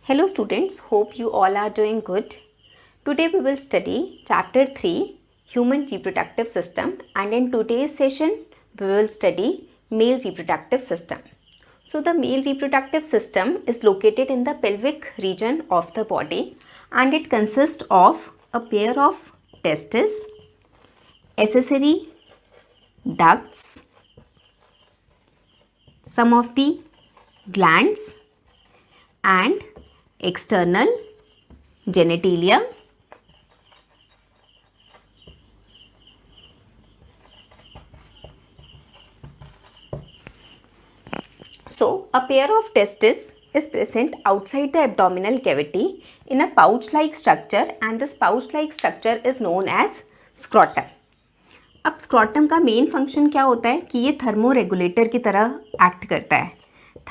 Hello students, hope you all are doing good. Today we will study chapter 3 Human Reproductive System, and in today's session we will study male reproductive system. So the male reproductive system is located in the pelvic region of the body and it consists of a pair of testes, accessory ducts, some of the glands and external genitalia. So, a pair of testes is present outside the abdominal cavity in a pouch-like structure, and this pouch-like structure is known as scrotum. अब scrotum का main function क्या होता है कि ये thermo regulator की तरह act करता है.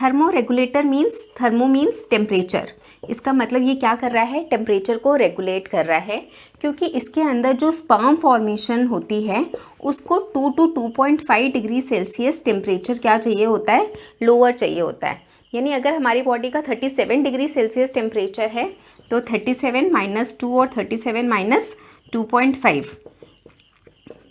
Thermo regulator means temperature. इसका मतलब ये क्या कर रहा है, टेम्परेचर को रेगुलेट कर रहा है, क्योंकि इसके अंदर जो स्पर्म फॉर्मेशन होती है उसको 2 to 2.5 डिग्री सेल्सियस टेम्परेचर क्या चाहिए होता है, लोअर चाहिए होता है. यानी अगर हमारी बॉडी का 37 डिग्री सेल्सियस टेम्परेचर है तो 37 - 2 और 37 - 2.5,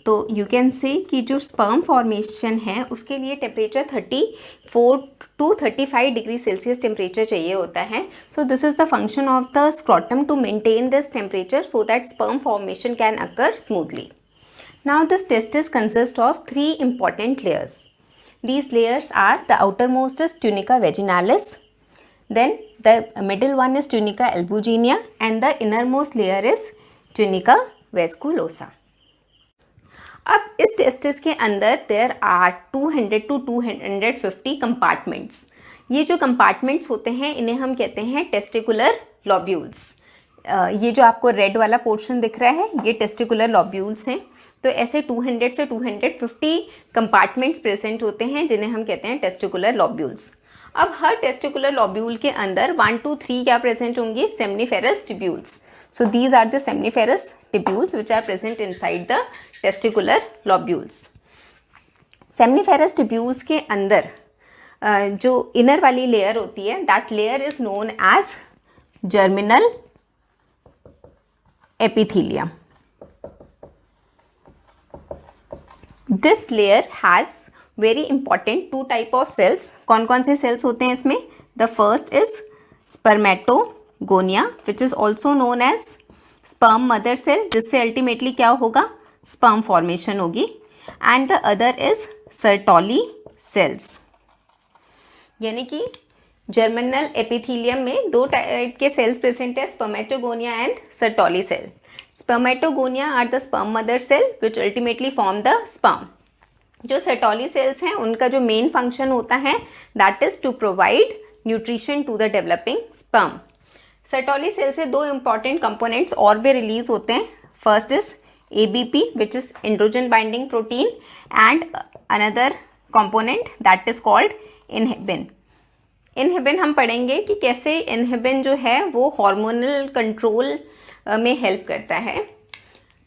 तो यू कैन से कि जो स्पर्म फॉर्मेशन है उसके लिए temperature 34 to 35 degree Celsius temperature चाहिए होता है. So this is the function of the scrotum to maintain this temperature so that sperm formation can occur smoothly. Now this testis consist of 3 important layers. These layers are the outermost is tunica vaginalis, then the middle one is tunica albuginea, and the innermost layer is tunica vasculosa. अब इस testis के अंदर there are 200 to 250 compartments. ये जो compartments होते हैं इन्हें हम कहते हैं टेस्टिकुलर लॉब्यूल्स. ये जो आपको रेड वाला पोर्शन दिख रहा है ये टेस्टिकुलर लॉब्यूल्स हैं. तो ऐसे 200 से 250 कंपार्टमेंट्स प्रेजेंट होते हैं जिन्हें हम कहते हैं टेस्टिकुलर लॉब्यूल्स. अब हर टेस्टिकुलर लॉब्यूल के अंदर 1 to 3 क्या प्रेजेंट होंगे, seminiferous tubules. So these are the seminiferous tubules which are present inside the testicular lobules. Seminiferous tubules के अंदर जो इनर वाली लेयर होती है that layer is known as germinal epithelium. This layer has very important 2 type of cells. कौन कौन से cells होते हैं इसमें? The first is spermatogonia which is also known as sperm mother cell, जिससे अल्टीमेटली क्या होगा, sperm formation होगी. and the other is Sertoli cells. यानी कि जर्मिनल एपिथीलियम में 2 टाइप के सेल्स प्रेजेंट है, spermatogonia and Sertoli cell. Spermatogonia are the sperm mother cell which ultimately form the sperm. जो सर्टोली सेल्स हैं उनका जो मेन फंक्शन होता है that is to provide nutrition to the developing sperm. Sertoli cell से 2 important components और भी release होते हैं. First is ABP which is androgen binding protein and another component that is called inhibin. Inhibin हम पढ़ेंगे कि कैसे इनहिबिन जो है वो हार्मोनल कंट्रोल में हेल्प करता है.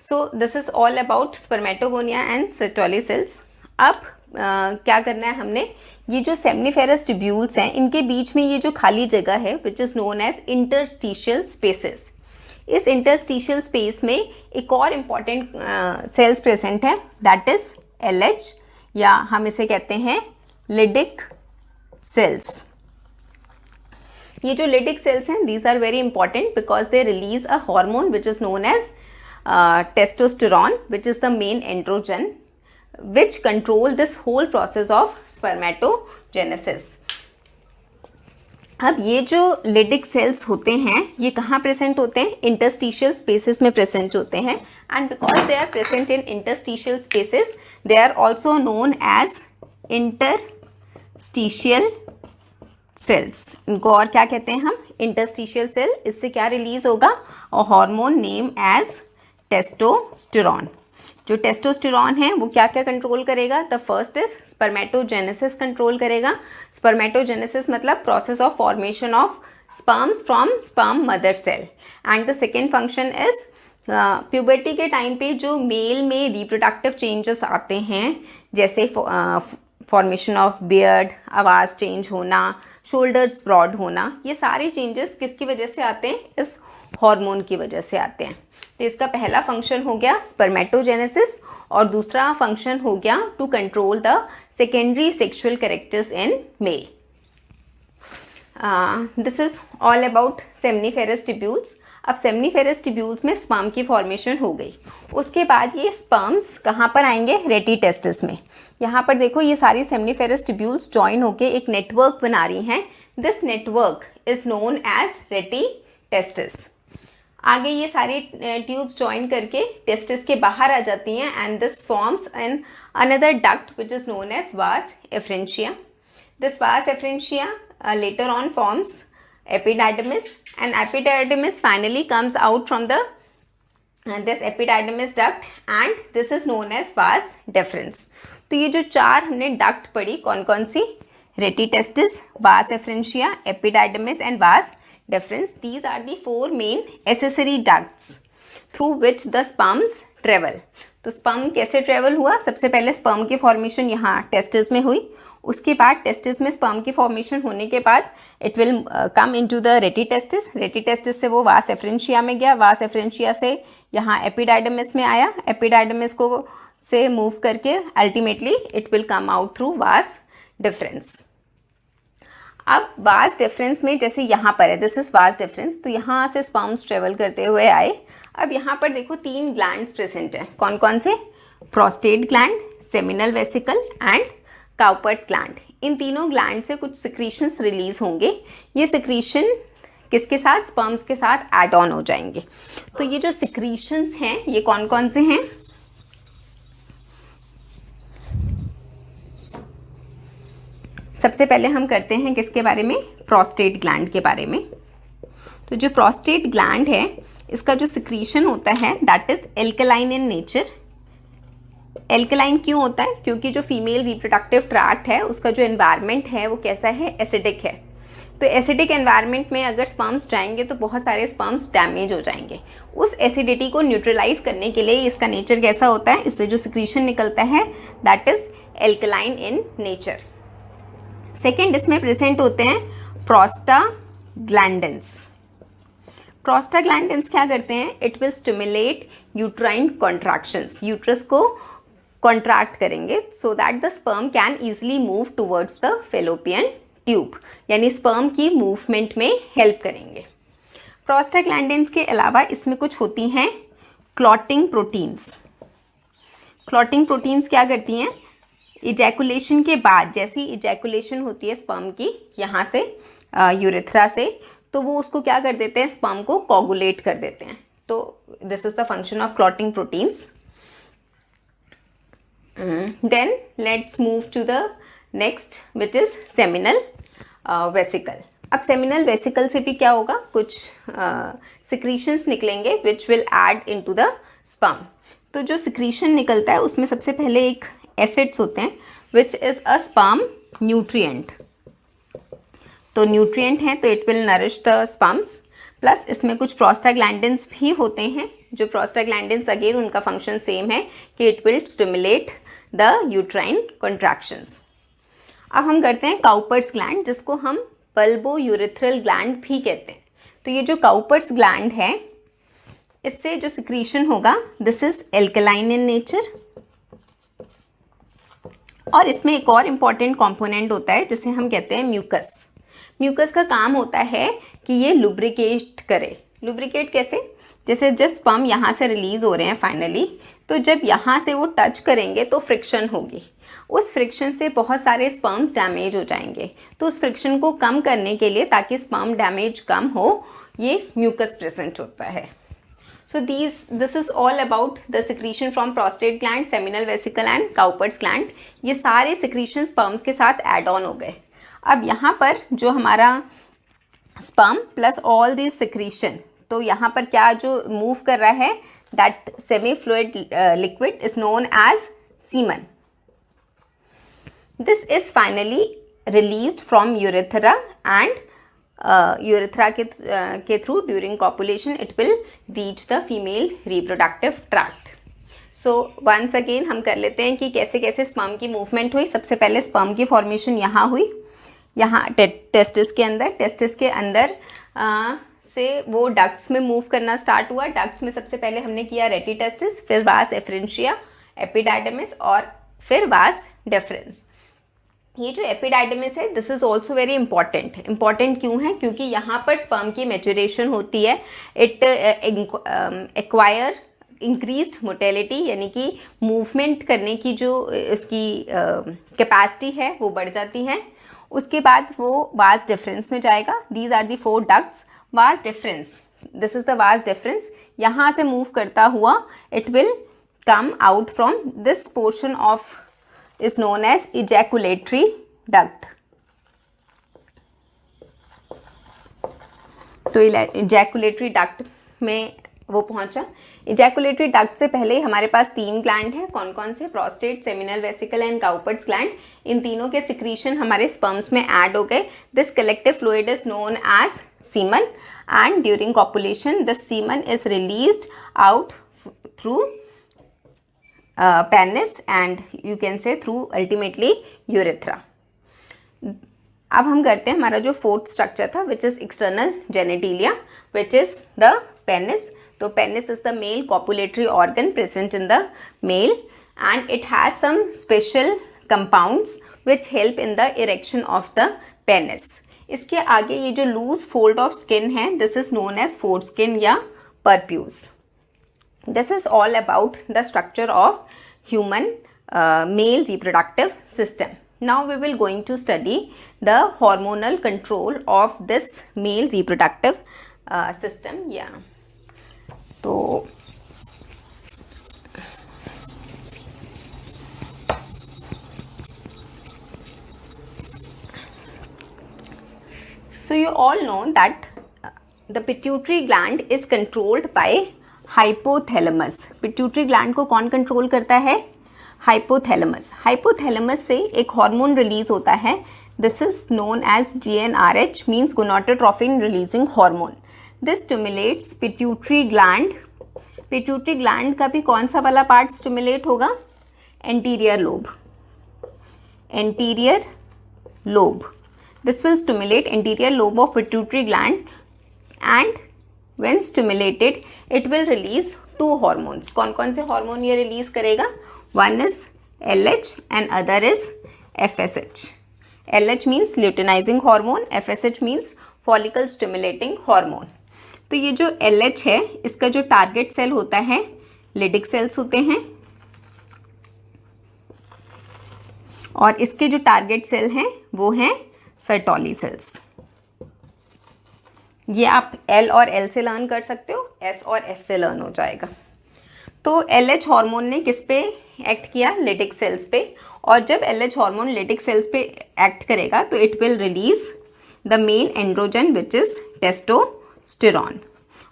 So this is all about spermatogonia and Sertoli cells. अब क्या करना है हमने, ये जो सेमनीफेरस ट्यूब्यूल्स हैं इनके बीच में ये जो खाली जगह है which is known as interstitial spaces. इस इंटरस्टिशियल स्पेस में एक और इम्पॉर्टेंट सेल्स प्रेजेंट है दैट इज LH, या हम इसे कहते हैं लिडिक सेल्स. ये जो लिडिक सेल्स हैं these are very important because they release a hormone which is known as testosterone which is the main androgen which control this whole process of spermatogenesis. अब ये जो लिडिक सेल्स होते हैं ये कहाँ प्रेजेंट होते हैं, इंटरस्टिशियल स्पेसेस में प्रेजेंट होते हैं. And because they are present in interstitial spaces they are also known as interstitial cells. इनको और क्या कहते हैं हम, इंटरस्टिशियल सेल. इससे क्या रिलीज होगा, और हार्मोन नेम एज टेस्टोस्टेरॉन. जो टेस्टोस्टेरॉन है वो क्या क्या कंट्रोल करेगा, the first is spermatogenesis control करेगा. स्पर्मेटोजेनेसिस मतलब process of formation of sperms from sperm mother cell. And the second function is puberty के टाइम पे जो मेल में रिप्रोडक्टिव चेंजेस आते हैं, जैसे फॉर्मेशन ऑफ बियर्ड, आवाज़ चेंज होना, शोल्डर्स ब्रॉड होना, ये सारे चेंजेस किसकी वजह से आते हैं? इस हार्मोन की वजह से आते हैं। तो इसका पहला फंक्शन हो गया स्पर्मेटोजेनेसिस और दूसरा फंक्शन हो गया to control the secondary sexual characters in male. This is all about seminiferous tubules. अब सेमनीफेरस टिब्यूल्स में स्पर्म की फॉर्मेशन हो गई, उसके बाद ये स्पर्म्स कहाँ पर आएंगे? रेटी टेस्टिस में। यहाँ पर देखो ये सारी सेमनीफेरस टिब्यूल्स जॉइन होके एक नेटवर्क बना रही हैं। This network is known as rete testis. आगे ये सारी ट्यूब्स जॉइन करके टेस्टिस के बाहर आ जाती हैं and this forms an another duct which is known as vas efferentia. This vas efferentia later on forms epididymis, and epididymis finally comes out from the this epididymis duct and this is known as vas deferens। तो ये जो चार हमने duct पढ़ी कौन कौन सी? रेटी testis, वास एफ्रेंशिया, एपिडाइडमिस एंड वास deferens। these are the four main accessory ducts through which the sperms travel। तो स्पर्म कैसे ट्रेवल हुआ? सबसे पहले स्पर्म की फॉर्मेशन यहाँ टेस्टिस में हुई, उसके बाद टेस्टिस में स्पर्म की फॉर्मेशन होने के बाद it will come into the रेटी टेस्टिस। रेटी टेस्टिस से वो वास एफ्रेंशिया में गया, वास एफ्रेंशिया से यहाँ एपिडाइडमिस में आया, एपिडाइडमिस को से मूव करके ultimately it will come out through vas deferens. अब वास डिफरेंस में जैसे यहाँ पर है, दिस इज वास डिफरेंस, तो यहाँ से स्पर्म्स ट्रेवल करते हुए आए। अब यहाँ पर देखो तीन ग्लैंड्स प्रेजेंट हैं, कौन कौन से? Prostate gland, seminal vesicle and Cowper's gland. इन तीनों ग्लैंड से कुछ सिक्रीशंस रिलीज होंगे, ये सिक्रीशन किसके साथ? स्पर्म्स के साथ ऐड ऑन हो जाएंगे। तो ये जो सिक्रीशंस हैं ये कौन कौन से हैं? सबसे पहले हम करते हैं किसके बारे में? प्रोस्टेट ग्लैंड के बारे में। तो जो प्रोस्टेट ग्लैंड है इसका जो सिक्रीशन होता है that is alkaline in nature. Alkaline क्यों होता है? क्योंकि जो फीमेल रिप्रोडक्टिव ट्रैक्ट है उसका जो एनवायरनमेंट है वो कैसा है? एसिडिक है। तो एसिडिक एनवायरनमेंट में अगर स्पर्म्स जाएंगे तो बहुत सारे स्पर्म्स डैमेज हो जाएंगे। उस एसिडिटी को न्यूट्रलाइज करने के लिए इसका नेचर कैसा होता है? इससे जो सिक्रीशन निकलता है that is alkaline in nature. Second इसमें प्रेजेंट होते हैं प्रोस्टाग्लैंडिन्स। प्रोस्टाग्लैंडिन्स क्या करते हैं? It will stimulate uterine contractions, uterus को कॉन्ट्रैक्ट करेंगे so that the sperm can easily move towards the fallopian tube, यानी स्पर्म की मूवमेंट में हेल्प करेंगे। प्रोस्टाग्लैंडिन्स के अलावा इसमें कुछ होती हैं क्लॉटिंग प्रोटीन्स। क्लॉटिंग प्रोटीन्स क्या करती हैं? इजैकुलेशन के बाद, जैसी इजैकुलेशन होती है स्पर्म की यहाँ से यूरेथ्रा से, तो वो उसको क्या कर देते हैं? स्पर्म को कोगुलेट कर देते हैं। तो this is the function of clotting proteins. Then let's move to the next which is seminal vesicle. अब सेमिनल वेसिकल से भी क्या होगा? कुछ सिक्रीशंस निकलेंगे which will add into the sperm. तो जो सिक्रीशन निकलता है उसमें सबसे पहले एक एसिड्स होते हैं which is a sperm nutrient. तो न्यूट्रिएंट हैं तो it will nourish the sperms. Plus इसमें कुछ प्रोस्टाग्लैंडिन्स भी होते हैं, जो प्रोस्टाग्लैंडिन्स अगेन उनका फंक्शन सेम है कि it will stimulate the uterine contractions. अब हम करते हैं काउपर्स ग्लैंड, जिसको हम बल्बो यूरेथ्रल ग्लैंड भी कहते हैं। तो ये जो काउपर्स ग्लैंड है इससे जो सिक्रीशन होगा this is alkaline in nature. और इसमें एक और इम्पॉर्टेंट कंपोनेंट होता है जिसे हम कहते हैं म्यूकस। म्यूकस का काम होता है कि ये लुब्रिकेट करे। लुब्रिकेट कैसे? जैसे जब स्पर्म यहाँ से रिलीज हो रहे हैं फाइनली, तो जब यहाँ से वो टच करेंगे तो फ्रिक्शन होगी, उस फ्रिक्शन से बहुत सारे स्पर्म्स डैमेज हो जाएंगे। तो उस फ्रिक्शन को कम करने के लिए, ताकि स्पर्म डैमेज कम हो, ये म्यूकस प्रेजेंट होता है। So this is all about the secretion from prostate gland, seminal vesicle and Cowper's gland। ये सारे secretions sperms के साथ add on हो गए। अब यहाँ पर जो हमारा sperm plus all these secretion, तो यहाँ पर क्या जो move कर रहा है that semi fluid liquid is known as semen। This is finally released from urethra and urethra के through during copulation it will reach the female reproductive tract. So once again हम कर लेते हैं कि कैसे कैसे स्पर्म की मूवमेंट हुई। सबसे पहले स्पर्म की फॉर्मेशन यहाँ हुई, यहाँ टेस्टिस के अंदर से वो डक्ट्स में मूव करना स्टार्ट हुआ। डक्ट्स में सबसे पहले हमने किया रेटी टेस्टिस, फिर वास एफरेंशिया, एपिडाइडमिस और फिर वास डेफरेंस। ये जो एपिडाइडमिस है this is also very important. Important क्यों है? क्योंकि यहाँ पर स्पर्म की मैच्योरेशन होती है। इट एक्वायर इंक्रीज्ड मोटेलिटी, यानी कि मूवमेंट करने की जो इसकी कैपेसिटी है वो बढ़ जाती है। उसके बाद वो वास डिफरेंस में जाएगा। These are the 4 ducts. Vas deferens, this is the vas deferens. यहाँ से मूव करता हुआ it will come out from this portion of is known as ejaculatory duct। तो ejaculatory duct में वो पहुंचा। ejaculatory duct से पहले हमारे पास 3 ग्लैंड है। कौन कौन से? Prostate, seminal vesicle and Cowper's gland. इन तीनों के सिक्रीशन हमारे स्पर्म्स में ऐड हो गए। This collective fluid is known as semen and during copulation this semen is released out through penis and you can say through ultimately urethra। अब हम करते हैं हमारा जो 4th स्ट्रक्चर था which is external genitalia which is the penis। तो penis is the male copulatory organ present in the male and it has some special compounds which help in the erection of the penis। इसके आगे ये जो loose fold of skin है this is known as foreskin या purpose। This is all about the structure of human male reproductive system। Now we will going to study the hormonal control of this male reproductive system। Yeah, तो so you all know that the pituitary gland is controlled by hypothalamus. Pituitary gland को कौन control करता है? Hypothalamus. Hypothalamus से एक hormone release होता है। This is known as GnRH means gonadotropin releasing hormone. This stimulates pituitary gland. Pituitary gland का भी कौन सा वाला पार्ट स्टिमुलेट होगा? Anterior lobe. Anterior lobe, this will stimulate anterior lobe of pituitary gland and when stimulated it will release 2 hormones। कौन कौन से hormone ये रिलीज करेगा? One is LH and other is FSH। LH means luteinizing hormone, FSH means follicle stimulating hormone। तो ये जो LH है इसका जो टारगेट सेल होता है लिडिक सेल्स होते हैं और इसके जो टारगेट सेल हैं वो हैं सर्टोली सेल्स। ये आप L और L से लर्न कर सकते हो, S और S से लर्न हो जाएगा। तो LH हार्मोन ने किस पे एक्ट किया? लिडिक सेल्स पे। और जब LH हार्मोन लिडिक सेल्स पे एक्ट करेगा तो it will release the main androgen which is testosterone.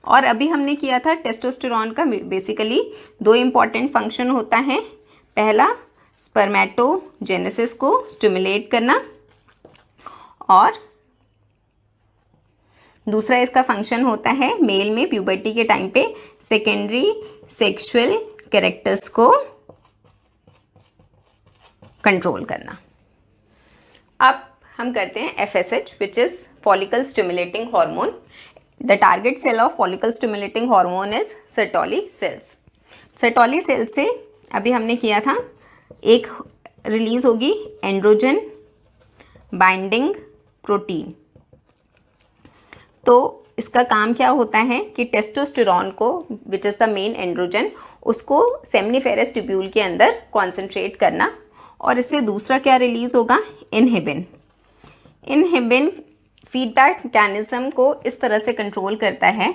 और अभी हमने किया था टेस्टोस्टेरॉन का बेसिकली 2 इंपॉर्टेंट फंक्शन होता है। पहला स्पर्मेटोजेनेसिस को स्टिमुलेट करना और दूसरा इसका फंक्शन होता है मेल में प्यूबर्टी के टाइम पे सेकेंडरी सेक्सुअल कैरेक्टर्स को कंट्रोल करना। अब हम करते हैं FSH which is follicle stimulating hormone. The target cell of follicle stimulating hormone is Sertoli cells. Sertoli cell से अभी हमने किया था एक रिलीज होगी एंड्रोजन बाइंडिंग प्रोटीन। तो इसका काम क्या होता है कि टेस्टोस्टेरॉन को which is the main androgen उसको सेमनीफेरस ट्यूब्यूल के अंदर कॉन्सेंट्रेट करना। और इससे दूसरा क्या रिलीज होगा? इनहिबिन। इनहिबिन फीडबैक मैकेनिज्म को इस तरह से कंट्रोल करता है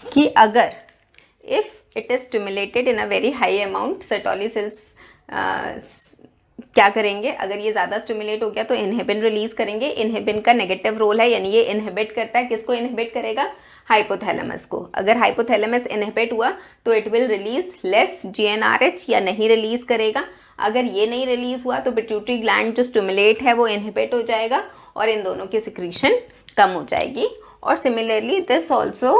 कि अगर if it is stimulated in a very high amount Sertoli cells क्या करेंगे? अगर ये ज़्यादा स्टिमुलेट हो गया तो इनहिबिन रिलीज करेंगे। इनहिबिन का नेगेटिव रोल है, यानी ये इनहिबिट करता है। किसको इनहिबिट करेगा? हाइपोथैलेमस को। अगर हाइपोथैलेमस इनहिबिट हुआ तो it will release less GnRH या नहीं रिलीज करेगा। अगर ये नहीं रिलीज हुआ तो पिट्यूटरी ग्लैंड जो स्टिमुलेट है वो इनहिबिट हो जाएगा और इन दोनों की सिक्रीशन कम हो जाएगी। और similarly this also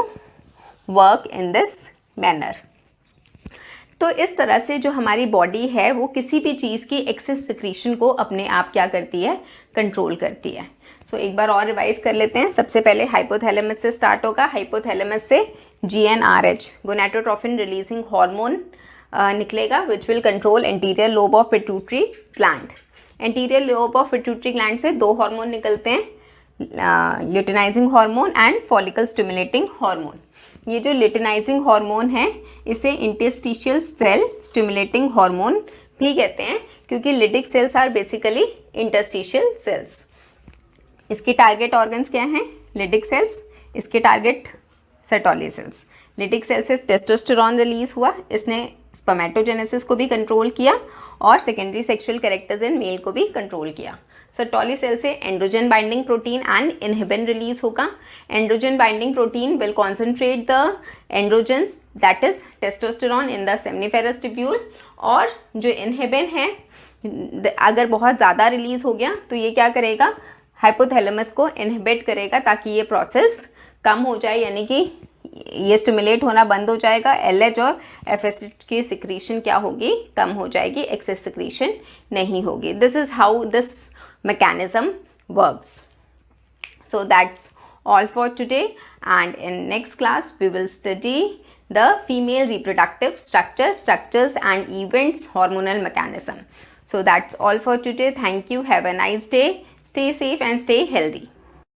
work in this manner. तो इस तरह से जो हमारी बॉडी है वो किसी भी चीज़ की एक्सेस सिक्रीशन को अपने आप क्या करती है, कंट्रोल करती है। सो एक बार और रिवाइज कर लेते हैं। सबसे पहले हाइपोथैलेमस से स्टार्ट होगा। हाइपोथैलेमस से GnRH गोनाडोट्रोफिन रिलीजिंग हार्मोन निकलेगा which will control anterior lobe of pituitary gland. Anterior lobe of pituitary gland से दो हार्मोन निकलते हैं, luteinizing hormone and follicle stimulating hormone. ये जो ल्यूटिनाइजिंग हार्मोन है इसे इंटरस्टिशियल सेल स्टिमुलेटिंग हार्मोन भी कहते हैं क्योंकि Leydig cells are basically interstitial cells. इसके टारगेट ऑर्गन्स क्या हैं, लिडिक सेल्स, इसके target Sertoli cells. Leydig cell से टेस्टोस्टेरॉन रिलीज हुआ, इसने स्पर्मेटोजेनेसिस को भी कंट्रोल किया और secondary sexual characters in male को भी कंट्रोल किया। सर्टोली सेल से androgen binding protein and inhibin release होगा। Androgen binding protein will concentrate the androgens that is testosterone in the seminiferous tubule, और जो इनहिबिन है अगर बहुत ज़्यादा रिलीज हो गया तो ये क्या करेगा, हाइपोथैलेमस को इनहिबिट करेगा ताकि ये प्रोसेस कम हो जाए, यानी कि ये स्टिमुलेट होना बंद हो जाएगा। LH और FSH की सिक्रीशन क्या होगी, कम हो जाएगी, एक्सेस सिक्रीशन नहीं होगी। This is how this mechanism works. So that's all for today, and in next class we will study the female reproductive structures and events hormonal mechanism. So that's all for today. Thank you. Have a nice day. Stay safe and stay healthy.